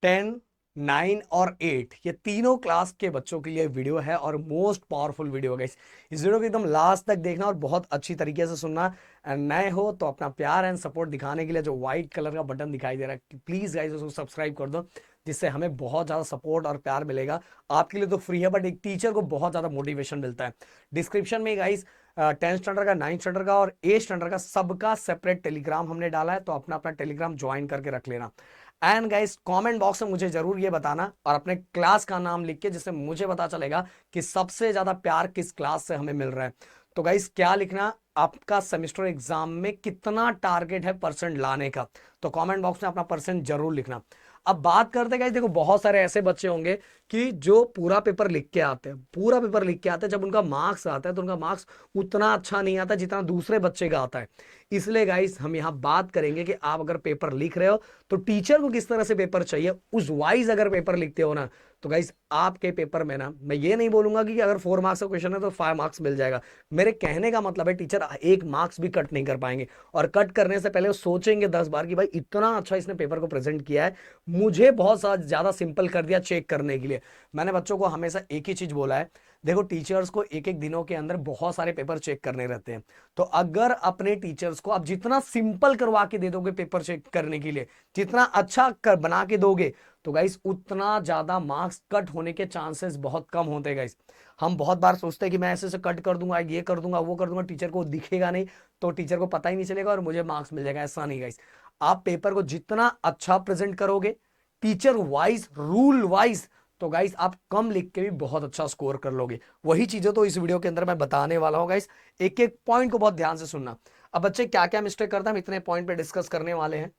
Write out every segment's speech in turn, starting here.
10, 9 और 8 ये तीनों क्लास के बच्चों के लिए वीडियो है और मोस्ट पावरफुल वीडियो है इस वीडियो को एकदम लास्ट तक देखना और बहुत अच्छी तरीके से सुनना। एंड नए हो तो अपना प्यार एंड सपोर्ट दिखाने के लिए जो व्हाइट कलर का बटन दिखाई दे रहा है प्लीज गाइस उसको सब्सक्राइब कर दो, जिससे हमें बहुत ज्यादा सपोर्ट और प्यार मिलेगा। आपके लिए तो फ्री है बट एक टीचर को बहुत ज्यादा मोटिवेशन मिलता है। डिस्क्रिप्शन में गाइस 10th स्टैंडर्ड का, 9th स्टैंडर्ड का और 8th स्टैंडर्ड का सबका सेपरेट टेलीग्राम हमने डाला है, तो अपना अपना टेलीग्राम ज्वाइन करके रख लेना। एंड गाइस कमेंट बॉक्स में मुझे जरूर ये बताना और अपने क्लास का नाम लिख के, जिससे मुझे पता चलेगा कि सबसे ज्यादा प्यार किस क्लास से हमें मिल रहा है। तो गाइस क्या लिखना, आपका सेमेस्टर एग्जाम में कितना टारगेट है परसेंट लाने का, तो कमेंट बॉक्स में अपना परसेंट जरूर लिखना। अब बात करते गाइस, देखो बहुत सारे ऐसे बच्चे होंगे कि जो पूरा पेपर लिख के आते हैं, पूरा पेपर लिख के आते हैं, जब उनका मार्क्स आता है तो उनका मार्क्स उतना अच्छा नहीं आता जितना दूसरे बच्चे का आता है। इसलिए गाइस हम यहाँ बात करेंगे कि आप अगर पेपर लिख रहे हो तो टीचर को किस तरह से पेपर चाहिए उस वाइज अगर पेपर लिखते हो ना, तो गाइस आपके पेपर में ना, मैं ये नहीं बोलूंगा कि अगर 4 मार्क्स का क्वेश्चन है तो 5 मार्क्स मिल जाएगा। मेरे कहने का मतलब है टीचर 1 मार्क्स भी कट नहीं कर पाएंगे, और कट करने से पहले वो सोचेंगे 10 बार कि भाई इतना अच्छा इसने पेपर को प्रेजेंट किया है, मुझे बहुत ज्यादा सिंपल कर दिया चेक करने के लिए। मैंने बच्चों को हमेशा एक ही चीज बोला है, देखो टीचर्स को एक एक दिनों के अंदर बहुत सारे पेपर चेक करने रहते हैं, तो अगर अपने टीचर्स को आप जितना सिंपल करवा के दे दोगे पेपर चेक करने के लिए, जितना अच्छा बना के दोगे, तो गाइस उतना ज्यादा मार्क्स कट होने के चांसेस बहुत कम होते हैं गाइस। हम बहुत बार सोचते हैं कि मैं ऐसे से कट कर दूंगा, ये कर दूंगा, वो कर दूंगा, टीचर को दिखेगा नहीं, तो टीचर को पता ही नहीं चलेगा और मुझे मार्क्स मिल जाएगा। ऐसा नहीं गाइस, आप पेपर को जितना अच्छा प्रेजेंट करोगे टीचर वाइज, रूल वाइज, तो गाइस आप कम लिख के भी बहुत अच्छा स्कोर कर लोगे। वही चीजें तो इस वीडियो के अंदर मैं बताने वाला हूं गाइस, एक एक पॉइंट को बहुत ध्यान से सुनना। अब बच्चे क्या क्या मिस्टेक करते हैं हम इतने पॉइंट पे डिस्कस करने वाले हैं।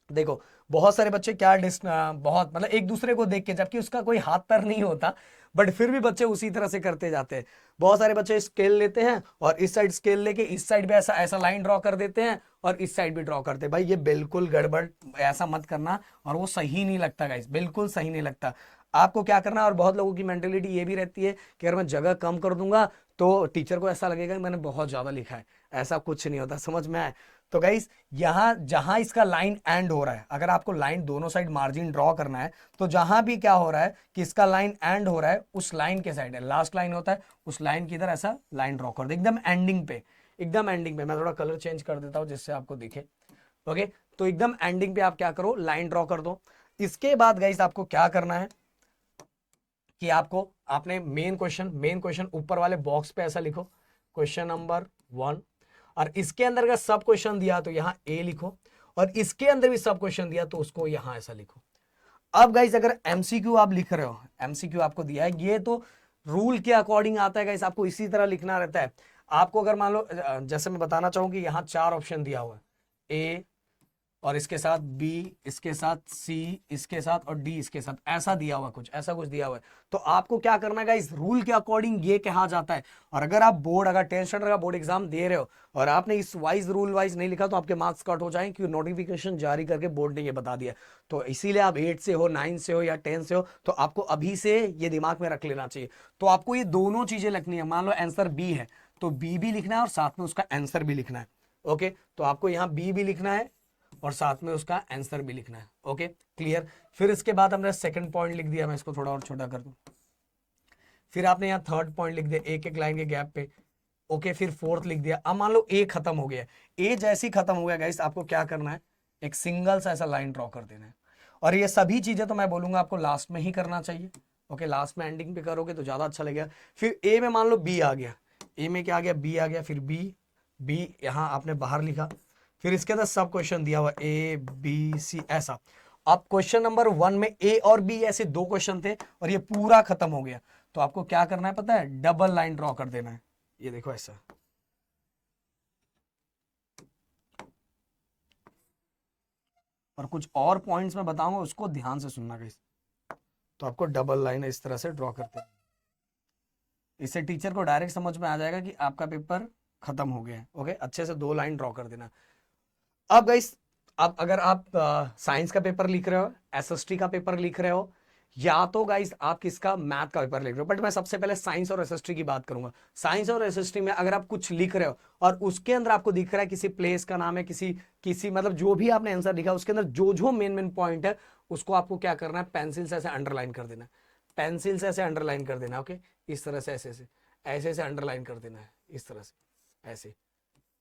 देखो बहुत सारे बच्चे क्या बहुत मतलब एक दूसरे को देख के, जबकि उसका कोई हाथ पैर नहीं होता, बट फिर भी बच्चे उसी तरह से करते जाते हैं। बहुत सारे बच्चे स्केल लेते हैं और इस साइड स्केल लेके इस साइड भी ऐसा ऐसा लाइन ड्रॉ कर देते हैं और इस साइड भी ड्रॉ करते हैं। भाई ये बिल्कुल गड़बड़, ऐसा मत करना, और वो सही नहीं लगता गाइस, बिल्कुल सही नहीं लगता। आपको क्या करना है, और बहुत लोगों की मेंटेलिटी ये भी रहती है कि अगर मैं जगह कम कर दूंगा तो टीचर को ऐसा लगेगा कि मैंने बहुत ज्यादा लिखा है। ऐसा कुछ नहीं होता, समझ में आए? तो गाइस यहां जहां इसका लाइन एंड हो रहा है, अगर आपको लाइन दोनों साइड मार्जिन ड्रॉ करना है, तो जहां भी क्या हो रहा है कि इसका लाइन एंड हो रहा है, उस लाइन के साइड है लास्ट लाइन होता है, उस लाइन की इधर ऐसा लाइन ड्रॉ कर दो एकदम एंडिंग पे, एकदम एंडिंग पे। मैं थोड़ा कलर चेंज कर देता हूं जिससे आपको दिखे। ओके, तो एकदम एंडिंग पे आप क्या करो, लाइन ड्रॉ कर दो। इसके बाद गाइस आपको क्या करना है कि आपको आपने मेन क्वेश्चन ऊपर वाले बॉक्स पे ऐसा लिखो, क्वेश्चन नंबर 1, और इसके अंदर का सब क्वेश्चन दिया तो यहां ए लिखो, और इसके अंदर भी सब क्वेश्चन दिया तो उसको यहां ऐसा लिखो। अब गाइस अगर एमसीक्यू आप लिख रहे हो, एमसीक्यू आपको दिया है, ये तो रूल के अकॉर्डिंग आता है गाइस, आपको इसी तरह लिखना रहता है। आपको अगर मान लो जैसे मैं बताना चाहूं कि यहां 4 ऑप्शन दिया हुआ है, ए और इसके साथ बी, इसके साथ सी, इसके साथ और डी, इसके साथ ऐसा दिया हुआ, कुछ ऐसा कुछ दिया हुआ है, तो आपको क्या करना है गाइस, रूल के अकॉर्डिंग ये कहा जाता है। और अगर आप बोर्ड, अगर 10th स्टैंडर्ड का बोर्ड एग्जाम दे रहे हो और आपने इस वाइज रूल वाइज नहीं लिखा, तो आपके मार्क्स कट हो जाएंगे, क्योंकि नोटिफिकेशन जारी करके बोर्ड ने ये बता दिया। तो इसीलिए आप 8 से हो, 9 से हो या 10 से हो, तो आपको अभी से ये दिमाग में रख लेना चाहिए। तो आपको ये दोनों चीजें लिखनी है। मान लो आंसर बी है तो बी भी लिखना है और साथ में उसका आंसर भी लिखना है। ओके, तो आपको यहाँ बी भी लिखना है और साथ में उसका आंसर भी लिखना है। Okay, clear. फिर इसके बाद हमने सेकंड पॉइंट लिख दिया, मैं इसको थोड़ा और छोटा कर दूं। फिर आपने यहाँ थर्ड पॉइंट लिख दिया एक एक लाइन के गैप पे। ओके, फिर फोर्थ लिख दिया। अब मान लो ए खत्म हो गया, ए जैसे ही खत्म हो गया गाइस, आपको क्या करना है, एक सिंगल सा ऐसा लाइन ड्रॉ कर देना है। और ये सभी चीजें तो मैं बोलूंगा आपको लास्ट में ही करना चाहिए। ओके, लास्ट में एंडिंग पे करोगे तो ज्यादा अच्छा लगेगा। फिर ए में मान लो बी आ गया, ए में क्या आ गया, बी आ गया, फिर बी, बी यहां आपने बाहर लिखा, फिर इसके अंदर सब क्वेश्चन दिया हुआ ए बी सी ऐसा। अब क्वेश्चन नंबर 1 में ए और बी ऐसे 2 क्वेश्चन थे और ये पूरा खत्म हो गया, तो आपको क्या करना है पता है, डबल लाइन ड्रॉ कर देना है। ये देखो ऐसा, और कुछ और पॉइंट्स मैं बताऊंगा उसको ध्यान से सुनना गाइस। तो आपको डबल लाइन इस तरह से ड्रॉ करते हैं, इससे टीचर को डायरेक्ट समझ में आ जाएगा कि आपका पेपर खत्म हो गया है। ओके, अच्छे से 2 लाइन ड्रॉ कर देना। अब गाइस, अब अगर आप साइंस का पेपर लिख रहे हो, एसएसटी का पेपर लिख रहे हो, या तो गाइस आप किसका, मैथ का पेपर लिख रहे हो, बट मैं सबसे पहले साइंस और एसएसटी की बात करूंगा। साइंस और एसएसटी में अगर आप कुछ लिख रहे हो और उसके अंदर आपको दिख रहा है किसी प्लेस का नाम है, किसी किसी मतलब जो भी आपने आंसर लिखा उसके अंदर जो जो मेन मेन पॉइंट है उसको आपको क्या करना है, पेंसिल से ऐसे अंडरलाइन कर देना है, पेंसिल से ऐसे अंडरलाइन कर देना है। ओके, इस तरह से ऐसे ऐसे ऐसे ऐसे अंडरलाइन कर देना है, इस तरह से ऐसे।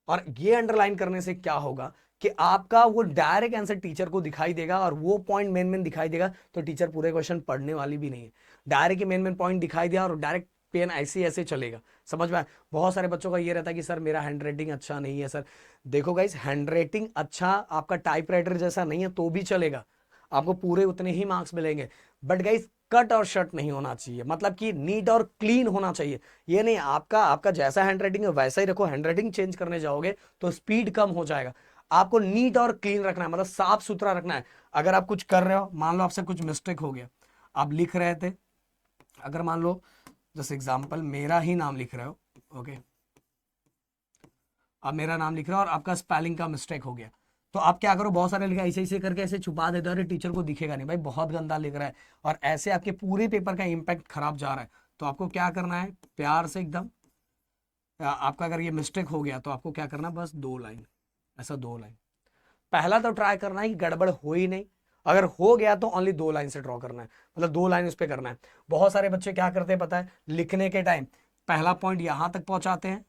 और ये अंडरलाइन करने से क्या होगा कि आपका वो डायरेक्ट आंसर टीचर को दिखाई देगा, और वो पॉइंट मेन मेन दिखाई देगा, तो टीचर पूरे क्वेश्चन पढ़ने वाली भी नहीं है। डायरेक्ट मेन मेन पॉइंट दिखाई दिया और डायरेक्ट पेन ऐसे ऐसे चलेगा। समझ में आया? बहुत सारे बच्चों का ये रहता है कि सर मेरा हैंड राइटिंग अच्छा नहीं है। सर देखो गाइस, हैंड राइटिंग अच्छा आपका टाइपराइटर जैसा नहीं है तो भी चलेगा, आपको पूरे उतने ही मार्क्स मिलेंगे। बट गाइस, कट और शट नहीं होना चाहिए, मतलब कि नीट और क्लीन होना चाहिए। ये नहीं आपका आपका जैसा हैंड राइटिंग है वैसा ही रखो, हैंड राइटिंग चेंज करने जाओगे तो स्पीड कम हो जाएगा। आपको नीट और क्लीन रखना है, मतलब साफ सुथरा रखना है। अगर आप कुछ कर रहे हो, मान लो आपसे कुछ मिस्टेक हो गया, आप लिख रहे थे, अगर मान लो जैसे एग्जांपल मेरा ही नाम लिख रहे हो, ओके, आप मेरा नाम लिख रहे हो और आपका स्पेलिंग का मिस्टेक हो गया, तो आप क्या करो, बहुत सारे लिखा ऐसे ऐसे करके ऐसे छुपा देते हो, अरे टीचर को दिखेगा नहीं, भाई बहुत गंदा लिख रहा है, और ऐसे आपके पूरे पेपर का इंपैक्ट खराब जा रहा है। तो आपको क्या करना है, प्यार से एकदम, आपका अगर ये मिस्टेक हो गया तो आपको क्या करना, बस 2 लाइन, ऐसा 2 लाइन। पहला तो ट्राई करना है कि गड़बड़ हो ही नहीं, अगर हो गया तो ओनली 2 लाइन से ड्रॉ करना है, मतलब 2 लाइन उस पर करना है। बहुत सारे बच्चे क्या करते हैं पता है, लिखने के टाइम पहला पॉइंट यहां तक पहुंचाते हैं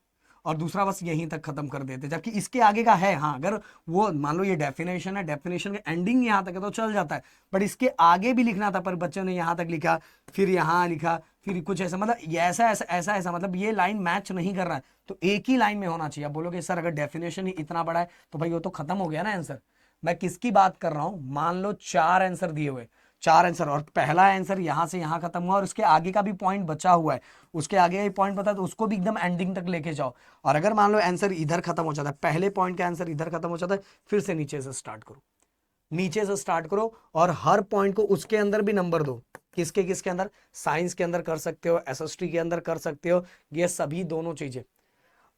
और दूसरा बस यहीं तक खत्म कर देते हैं, जबकि इसके आगे का है, हाँ अगर वो मान लो ये डेफिनेशन है, डेफिनेशन का एंडिंग यहां तक है तो चल जाता है, बट इसके आगे भी लिखना था, पर बच्चों ने यहां तक लिखा, फिर यहां लिखा, फिर कुछ ऐसा, मतलब ये ऐसा ऐसा ऐसा ऐसा, मतलब ये लाइन मैच नहीं कर रहा है। तो एक ही लाइन में होना चाहिए। आप बोलोगे सर अगर डेफिनेशन ही इतना बड़ा है तो भाई वो तो खत्म हो गया ना आंसर। मैं किसकी बात कर रहा हूं, मान लो 4 आंसर दिए हुए, 4 आंसर, और पहला आंसर यहां से यहां खत्म हुआ और उसके आगे का भी पॉइंट बचा हुआ है, उसके आगे का भी पॉइंट बता तो उसको भी एकदम एंडिंग तक लेके जाओ। और अगर मान लो आंसर इधर खत्म हो जाता है, पहले पॉइंट का आंसर इधर खत्म हो जाता है, फिर से नीचे से स्टार्ट करो, नीचे से स्टार्ट करो, और हर पॉइंट को उसके अंदर भी नंबर दो। किसके किसके अंदर, साइंस के अंदर कर सकते हो, एसएसटी के अंदर कर सकते हो, ये सभी दोनों चीजें।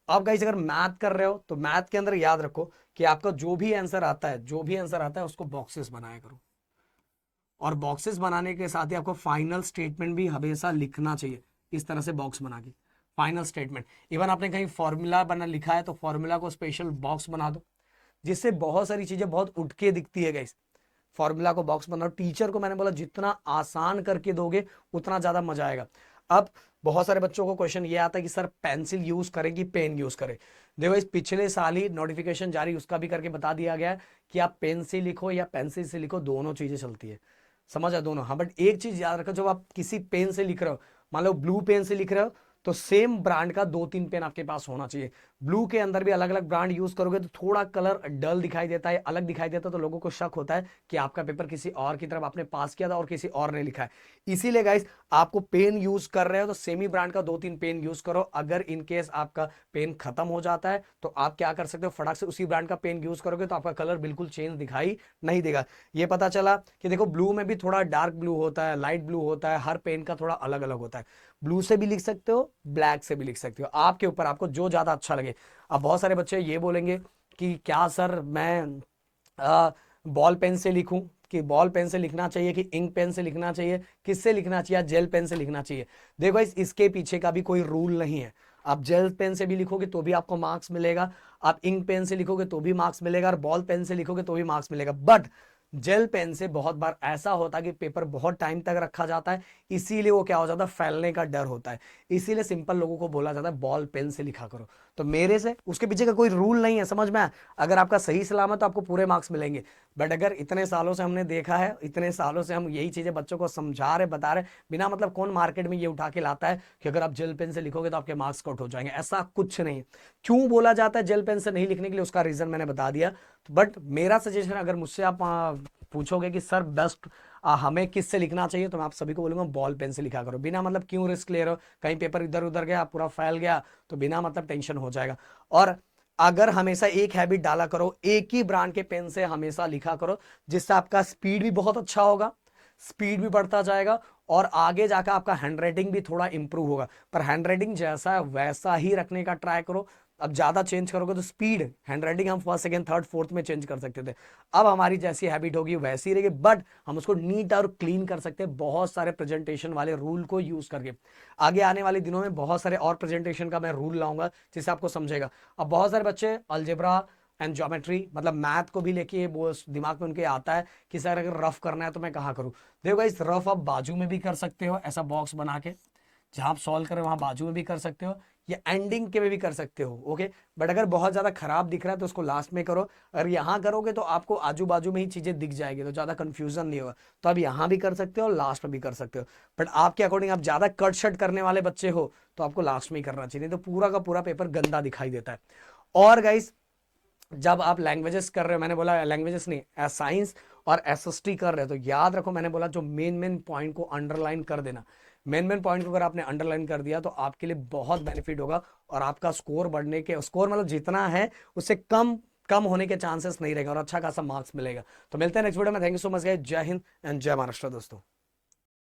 अब गाइस अगर मैथ कर रहे हो तो मैथ के अंदर याद रखो कि आपका जो भी आंसर आता है, जो भी आंसर आता है उसको बॉक्सेस बनाया करो, और बॉक्सेस बनाने के साथ ही आपको फाइनल स्टेटमेंट भी हमेशा लिखना चाहिए, इस तरह से बॉक्स बना के फाइनल स्टेटमेंट। इवन आपने कहीं फॉर्मूला बना लिखा है तो फॉर्मूला को स्पेशल बॉक्स बना दो, जिससे बहुत सारी चीजें बहुत उठ के दिखती है गाइस। फॉर्मूला को बॉक्स बनाओ, टीचर को मैंने बोला जितना आसान करके दोगे उतना ज्यादा मजा आएगा। अब बहुत सारे बच्चों को क्वेश्चन ये आता है कि सर पेंसिल यूज करें कि पेन यूज करें। देखो इस पिछले साल ही नोटिफिकेशन जारी, उसका भी करके बता दिया गया है कि आप पेन से लिखो या पेंसिल से लिखो, दोनों चीजें चलती है। समझ आ दोनों, हाँ, बट एक चीज याद रखो, जब आप किसी पेन से लिख रहे हो, मान लो ब्लू पेन से लिख रहे हो, तो सेम ब्रांड का 2-3 पेन आपके पास होना चाहिए। ब्लू के अंदर भी अलग अलग ब्रांड यूज करोगे तो थोड़ा कलर डल दिखाई देता है, अलग दिखाई देता है, तो लोगों को शक होता है कि आपका पेपर किसी और की तरफ आपने पास किया था और किसी और ने लिखा है। इसीलिए गाइस, आपको पेन यूज कर रहे हो तो सेमी ब्रांड का 2-3 पेन यूज करो। अगर इनकेस आपका पेन खत्म हो जाता है तो आप क्या कर सकते हो, फटाक से उसी ब्रांड का पेन यूज करोगे तो आपका कलर बिल्कुल चेंज दिखाई नहीं देगा। ये पता चला कि देखो ब्लू में भी थोड़ा डार्क ब्लू होता है, लाइट ब्लू होता है, हर पेन का थोड़ा अलग अलग होता है। ब्लू से भी लिख सकते हो, ब्लैक से भी लिख सकते हो, आपके ऊपर, आपको जो ज्यादा अच्छा लगे। अब बहुत सारे बच्चे ये बोलेंगे कि क्या सर मैं बॉल पेन से लिखूं, कि बॉल पेन से लिखना चाहिए कि इंक पेन से लिखना चाहिए, किससे लिखना चाहिए, जेल पेन से लिखना चाहिए। देखो इसके पीछे का भी कोई रूल नहीं है। आप जेल पेन से भी लिखोगे तो भी आपको मार्क्स मिलेगा, आप इंक पेन से लिखोगे तो भी मार्क्स मिलेगा, और बॉल पेन से लिखोगे तो भी मार्क्स मिलेगा। बट जेल पेन से बहुत बार ऐसा होता है कि पेपर बहुत टाइम तक रखा जाता है, इसीलिए वो क्या हो जाता है, फैलने का डर होता है। इसीलिए सिंपल लोगों को बोला जाता है बॉल पेन से लिखा करो। तो मेरे से उसके पीछे का कोई रूल नहीं है, समझ में आया? अगर आपका सही सलामत तो आपको पूरे मार्क्स मिलेंगे। बट अगर इतने सालों से हमने देखा है, इतने सालों से हम यही चीजें बच्चों को समझा रहे, बता रहे, बिना मतलब कौन मार्केट में ये उठा के लाता है कि अगर आप जेल पेन से लिखोगे तो आपके मार्क्स कट हो जाएंगे, ऐसा कुछ नहीं है। क्यों बोला जाता है जेल पेन से नहीं लिखने के लिए, उसका रीजन मैंने बता दिया। बट मेरा सजेशन, अगर मुझसे आप पूछोगे कि सर बेस्ट हमें किस से लिखना चाहिए, तो मैं आप सभी को बोलूंगा बॉल पेन से लिखा करो। बिना मतलब क्यों रिस्क ले रहे हो, कहीं पेपर इधर उधर गया, पूरा फैल गया, तो बिना मतलब टेंशन हो जाएगा। और अगर हमेशा एक हैबिट डाला करो, एक ही ब्रांड के पेन से हमेशा लिखा करो, जिससे आपका स्पीड भी बहुत अच्छा होगा, स्पीड भी बढ़ता जाएगा, और आगे जाकर आपका हैंडराइटिंग भी थोड़ा इंप्रूव होगा। पर हैंडराइटिंग जैसा है वैसा ही रखने का ट्राई करो। अब ज्यादा चेंज करोगे तो स्पीड, हैंडराइटिंग हम फर्स्ट सेकंड थर्ड फोर्थ में चेंज कर सकते थे, अब हमारी जैसी हैबिट होगी वैसी रहेगी, बट हम उसको नीट और क्लीन कर सकते हैं बहुत सारे प्रेजेंटेशन वाले रूल को यूज करके। आगे आने वाले दिनों में बहुत सारे और प्रेजेंटेशन का मैं रूल लाऊंगा जिससे आपको समझेगा। अब बहुत सारे बच्चे अलजेब्रा एंड ज्योमेट्री, मतलब मैथ को भी लेके वो दिमाग में उनके आता है कि सर अगर रफ करना है तो मैं कहाँ करूँ। देखो गाइस, रफ आप बाजू में भी कर सकते हो, ऐसा बॉक्स बना के जहां आप सॉल्व करें वहां बाजू में भी कर सकते हो, या एंडिंग के में भी कर सकते हो। ओके, बट अगर बहुत ज्यादा खराब दिख रहा है तो उसको लास्ट में करो। अगर यहाँ करोगे तो आपको आजू बाजू में ही चीजें दिख जाएगी, तो ज्यादा कंफ्यूजन नहीं होगा। तो आप यहाँ भी कर सकते हो और लास्ट में भी कर सकते हो, बट आपके अकॉर्डिंग आप ज्यादा कट शट करने वाले बच्चे हो तो आपको लास्ट में ही करना चाहिए, नहीं तो पूरा का पूरा पेपर गंदा दिखाई देता है। और गाइस, जब आप लैंग्वेजेस कर रहे हो, मैंने बोला लैंग्वेजेस नहीं, साइंस और एसएसटी कर रहे हो, तो याद रखो मैंने बोला जो मेन मेन पॉइंट को अंडरलाइन कर देना। मेन मेन पॉइंट को अगर आपने अंडरलाइन कर दिया तो आपके लिए बहुत बेनिफिट होगा, और आपका स्कोर बढ़ने के, स्कोर मतलब जितना है उससे कम कम होने के चांसेस नहीं रहेगा, और अच्छा खासा मार्क्स मिलेगा। तो मिलते हैं नेक्स्ट वीडियो में। Thank you so much guys, जय हिंद एंड जय महाराष्ट्र दोस्तों।